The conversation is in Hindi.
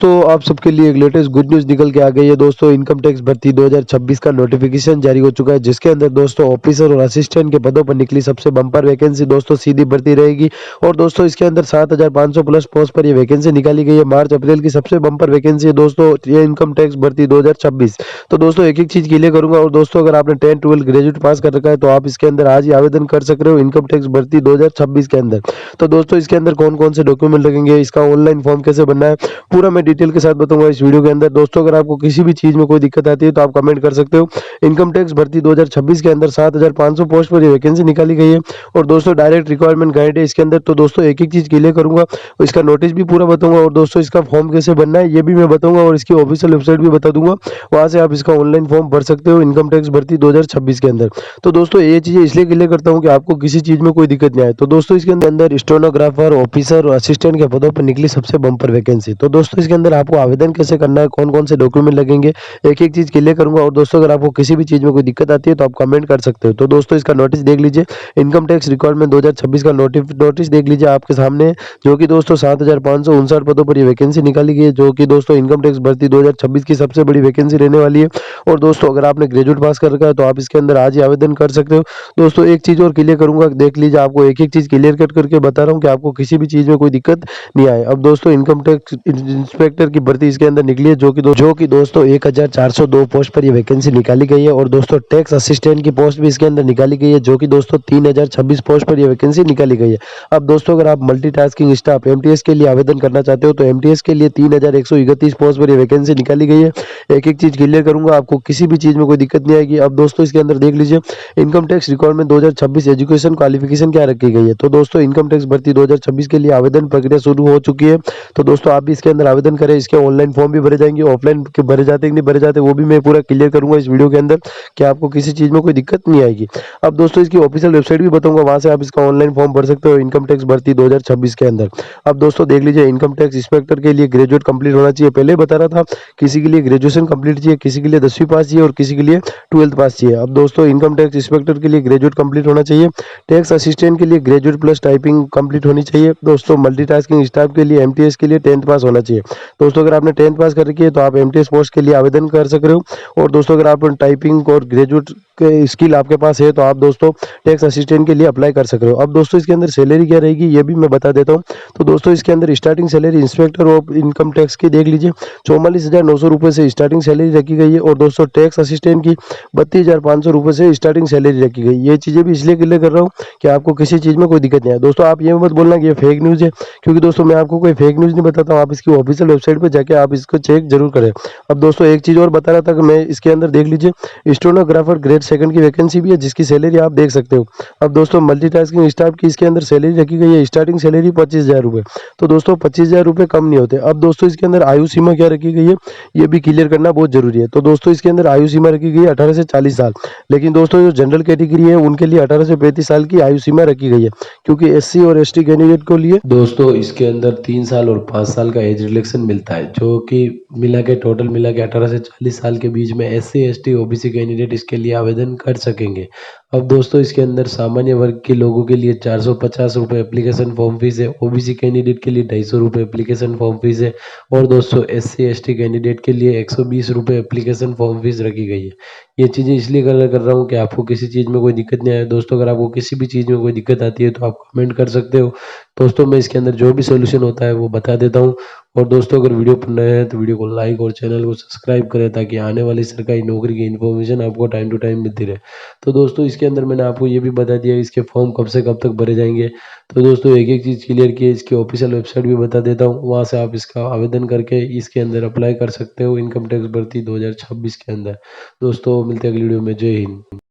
तो आप सबके लिए एक लेटेस्ट गुड न्यूज़ निकल के आ गई है दोस्तों। इनकम टैक्स भर्ती 2026 का नोटिफिकेशन जारी हो चुका है, जिसके अंदर दोस्तों ऑफिसर और असिस्टेंट के पदों पर निकली सबसे बम्पर वैकेंसी दोस्तों सीधी भर्ती रहेगी। और दोस्तों इसके अंदर 7500 प्लस पोस्ट पर ये वैकेंसी निकाली गई है। मार्च अप्रैल की सबसे बम्पर वैकेंसी है दोस्तों ये इनकम टैक्स भर्ती 2026। तो दोस्तों एक एक चीज़ क्लियर करूंगा। और दोस्तों अगर आपने 10 12 ग्रेजुएट पास कर रखा है तो आप इसके अंदर आज ही आवेदन कर सक रहे हो इनकम टैक्स भर्ती 2026 के अंदर। तो दोस्तों इसके अंदर कौन कौन से डॉक्यूमेंट लगेंगे, इसका ऑनलाइन फॉर्म कैसे बनना है, पूरा मैं डिटेल के साथ बताऊंगा इस वीडियो के अंदर। दोस्तों अगर आपको किसी भी चीज में कोई दिक्कत आती है तो आप कमेंट कर सकते हो। इनकम टैक्स भर्ती 2026 के अंदर 7500 पोस्ट पर ये वैकेंसी निकाली गई है। और दोस्तों डायरेक्ट रिक्वायरमेंट गाइड है इसके अंदर। तो दोस्तों एक एक चीज क्लियर करूंगा, इसका नोटिस भी पूरा बताऊंगा। और दोस्तों इसका फॉर्म कैसे बनना है ये भी मैं बताऊंगा, और इसकी ऑफिशियल वेबसाइट भी बता दूंगा, वहां से आप इसका ऑनलाइन फॉर्म भर सकते हो इनकम टैक्स भर्ती 2026 के अंदर। तो दोस्तों ये चीजें इसलिए क्लियर करता हूँ कि आपको किसी चीज में कोई दिक्कत नहीं आए। तो दोस्तों इसके अंदर स्टेनोग्राफर, ऑफिसर और असिस्टेंट के पदों पर निकली सबसे बम्पर वैकेंसी। तो दोस्तों इसके अंदर आपको आवेदन कैसे करना है, कौन कौन से डॉक्यूमेंट लगेंगे, एक एक चीज क्लियर करूंगा। और दोस्तों अगर आपको किसी भी चीज में कोई दिक्कत आती है तो आप कमेंट कर सकते हो। तो दोस्तों इसका नोटिस देख लीजिए, इनकम टैक्स रिक्वायरमेंट 2026 का नोटिस देख लीजिए आपके सामने, जो कि दोस्तों 7559 पदों पर ये वैकेंसी निकाली गई है, जो कि दोस्तों इनकम टैक्स भर्ती 2026 की सबसे बड़ी वैकेंसी रहने वाली है। और दोस्तों अगर आपने ग्रेजुएट पास कर रखा है तो आप इसके अंदर आज ही आवेदन कर सकते हो। दोस्तों एक चीज और क्लियर करूंगा, देख लीजिए, आपको एक एक चीज क्लियर कट करके बता रहा हूँ कि आपको किसी भी चीज में कोई दिक्कत नहीं आए। अब दोस्तों इनकम टैक्स इंस्पेक्टर की भर्ती इसके अंदर निकली है, जो कि दोस्तों 1402 पोस्ट पर ये वैकेंसी निकाली गई है। और दोस्तों टैक्स असिस्टेंट की पोस्ट भी इसके अंदर निकाली गई है, जो कि दोस्तों 3026 पोस्ट पर ये वैकेंसी निकाली गई है। अब दोस्तों अगर आप मल्टीटास्किंग स्टाफ एमटीएस के लिए आवेदन करना चाहते हो तो एमटीएस के लिए 3131 पोस्ट पर ये वैकेंसी निकाली गई है। एक एक चीज क्लियर करूंगा, आपको किसी भी चीज में कोई दिक्कत नहीं आएगी। अब दोस्तों इसके अंदर देख लीजिए, income tax requirement 2026 education qualification क्या रखी गई है। तो दोस्तों इनकम टैक्स भर्ती 2026 के लिए आवेदन प्रक्रिया शुरू हो चुकी है। तो दोस्तों आप भी इसके अंदर आवेदन करें। इसके ऑनलाइन फॉर्म भी भरे जाएंगे, ऑफलाइन के भरे जाते कि नहीं भरे जाते वो भी मैं पूरा क्लियर करूंगा इस वीडियो के अंदर, कि आपको किसी चीज में कोई दिक्कत नहीं आएगी। अब दोस्तों इसकी ऑफिशियल वेबसाइट भी बताऊंगा, वहां से आप इसका ऑनलाइन फॉर्म भर सकते हो इनकम टैक्स भर्ती 2026 के अंदर। अब दोस्तों देख लीजिए, इनकम टैक्स इंस्पेक्टर के लिए ग्रेजुएट कंप्लीट होना चाहिए, पहले बता रहा था। किसी के लिए ग्रेजुएशन कंप्लीट चाहिए, किसी के लिए 10वीं पास चाहिए और किसी के लिए 12th पास चाहिए। अब दोस्तों इनकम टैक्स इंस्पेक्टर के लिए ग्रेजुएट कंप्लीट होना चाहिए। टैक्स असिस्टेंट के लिए ग्रेजुएट प्लस टाइपिंग कंप्लीट होनी चाहिए। दोस्तों मल्टीटास्किंग स्टाफ के लिए एमटीएस के लिए 10th पास होना चाहिए। दोस्तों अगर आपने 10th पास कर रखी है तो आप एमटीएस पोस्ट के लिए आवेदन कर सक रहे हो। और दोस्तों अगर आप टाइपिंग और ग्रेजुएट के स्किल आपके पास है तो आप दोस्तों टैक्स असिस्टेंट के लिए अप्लाई कर सक रहे हो। अब दोस्तों इसके अंदर सैलरी क्या रहेगी ये भी मैं बता देता हूँ। तो दोस्तों इसके अंदर starting salary inspector of income tax की देख लीजिए, 44,900 रुपये से स्टार्टिंग सैलरी रखी गई है। और दोस्तों टैक्स असिस्टेंट की 32,500 रुपये से स्टार्टिंग सैलरी रखी गई। ये चीज़ें भी इसलिए क्लियर कर रहा हूँ कि आपको किसी चीज़ में कोई दिक्कत नहीं है। दोस्तों आप ये मत बोलना कि ये फेक न्यूज़ है, क्योंकि दोस्तों मैं आपको कोई फेक न्यूज़ नहीं बताता हूँ। आप इसकी ऑफिशियल वेबसाइट पर जाके आप इसको चेक जरूर करें। अब दोस्तों एक चीज़ और बता रहा था कि मैं इसके अंदर देख लीजिए, स्टेनोग्राफर ग्रेड सेकंड की वैकेंसी भी है, जिसकी सैलरी आप देख सकते हो। अब दोस्तों मल्टीटास्किंग स्टाफ की इसके अंदर सैलरी रखी गई है, स्टार्टिंग सैलरी 25,000 रुपये। तो दोस्तों 25,000 रुपये कम नहीं होते। अब दोस्तों इसके अंदर आयु सीमा क्या रखी गई है ये भी क्लियर करना बहुत जरूरी है। तो दोस्तों इसके अंदर आयु सीमा रखी गई है 18 से 40 साल, लेकिन दोस्तों जो जनरल कैटेगरी है उनके लिए 18 से 35 साल की आयु सीमा रखी गई है, क्योंकि एससी और एसटी कैंडिडेट को लिए दोस्तों इसके अंदर 3 साल और 5 साल का एज रिलैक्सेशन मिलता है, जो कि मिला के टोटल मिला के 18 से 40 साल के बीच में एससी एसटी ओबीसी कैंडिडेट इसके लिए आवेदन कर सकेंगे। अब दोस्तों इसके अंदर सामान्य वर्ग के लोगों के लिए 450 रुपये एप्लीकेशन फॉर्म फीस है, ओबीसी कैंडिडेट के लिए 250 रुपये एप्लीकेशन फॉर्म फीस है, और दोस्तों एससी एसटी कैंडिडेट के लिए 120 रुपये एप्लीकेशन फॉर्म फीस रखी गई है। ये चीज़ें इसलिए कर रहा हूँ कि आपको किसी चीज़ में कोई दिक्कत नहीं आए। दोस्तों अगर आपको किसी भी चीज़ में कोई दिक्कत आती है तो आप कमेंट कर सकते हो। दोस्तों मैं इसके अंदर जो भी सोल्यूशन होता है वो बता देता हूँ। और दोस्तों अगर वीडियो पर नए हैं तो वीडियो को लाइक और चैनल को सब्सक्राइब करें, ताकि आने वाली सरकारी नौकरी की इन्फॉर्मेशन आपको टाइम टू टाइम मिलती रहे। तो दोस्तों इसके अंदर मैंने आपको ये भी बता दिया इसके फॉर्म कब से कब तक भरे जाएंगे। तो दोस्तों एक एक चीज़ क्लियर की है, इसकी ऑफिशियल वेबसाइट भी बता देता हूँ, वहाँ से आप इसका आवेदन करके इसके अंदर अप्लाई कर सकते हो इनकम टैक्स भर्ती 2026 के अंदर। दोस्तों मिलते हैं अगली वीडियो में। जय हिंद।